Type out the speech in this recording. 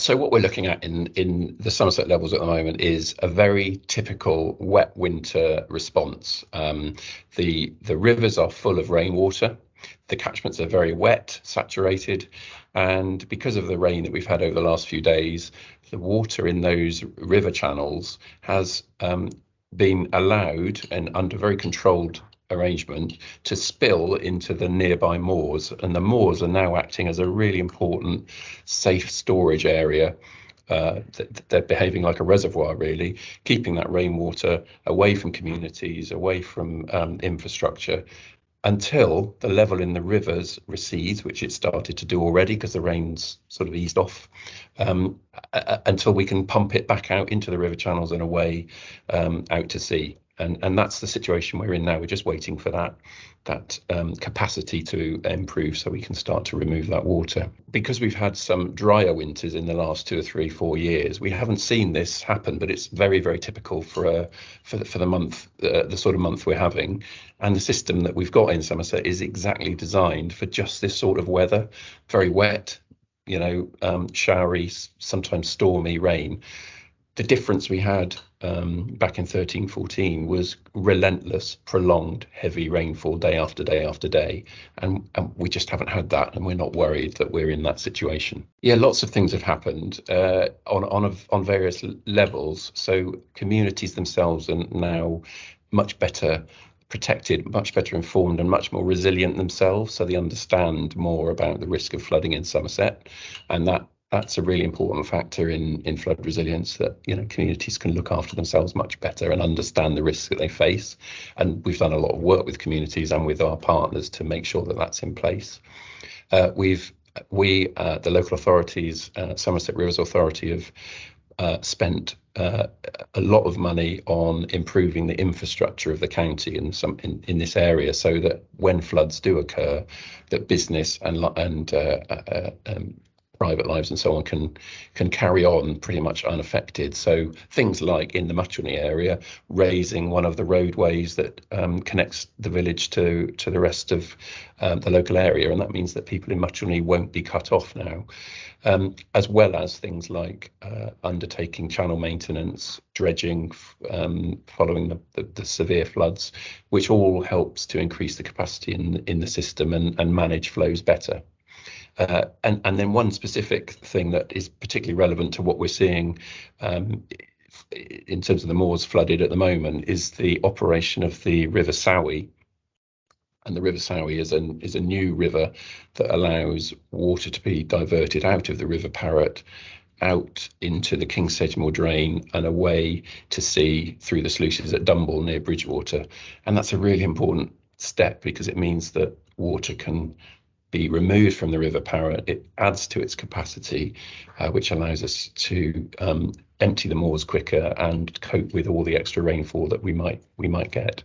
So what we're looking at in the Somerset levels at the moment is a very typical wet winter response. The rivers are full of rainwater. The catchments are very wet, saturated, and because of the rain that we've had over the last few days, the water in those river channels has been allowed and under very controlled arrangement to spill into the nearby moors, and the moors are now acting as a really important safe storage area. They're behaving like a reservoir, really, keeping that rainwater away from communities, away from infrastructure, until the level in the rivers recedes, which it started to do already because the rain's sort of eased off, until we can pump it back out into the river channels and away out to sea. And that's the situation we're in now. We're just waiting for that capacity to improve so we can start to remove that water. Because we've had some drier winters in the last 2 or 3, 4 years, we haven't seen this happen, but it's very, very typical for the month, the sort of month we're having. And the system that we've got in Somerset is exactly designed for just this sort of weather, very wet, showery, sometimes stormy rain. The difference we had back in 13-14 was relentless, prolonged, heavy rainfall day after day after day. And we just haven't had that, and we're not worried that we're in that situation. Yeah, lots of things have happened on various levels. So communities themselves are now much better protected, much better informed, and much more resilient themselves. So they understand more about the risk of flooding in Somerset, and that's a really important factor in flood resilience, that communities can look after themselves much better and understand the risks that they face. And we've done a lot of work with communities and with our partners to make sure that that's in place. The local authorities, Somerset Rivers Authority, have spent a lot of money on improving the infrastructure of the county in this area, so that when floods do occur, that business and private lives and so on can carry on pretty much unaffected. So things like in the Mutchelney area, raising one of the roadways that connects the village to the rest of the local area, and that means that people in Mutchelney won't be cut off now. As well as things like undertaking channel maintenance, dredging, following the severe floods, which all helps to increase the capacity in the system and manage flows better. And then one specific thing that is particularly relevant to what we're seeing in terms of the moors flooded at the moment is the operation of the River Sowie. And the River Sowie is a new river that allows water to be diverted out of the River Parrett, out into the King's Sedgemoor Drain and away to sea through the sluices at Dumble near Bridgewater. And that's a really important step, because it means that water can be removed from the River Parrett. It adds to its capacity, which allows us to empty the moors quicker and cope with all the extra rainfall that we might get.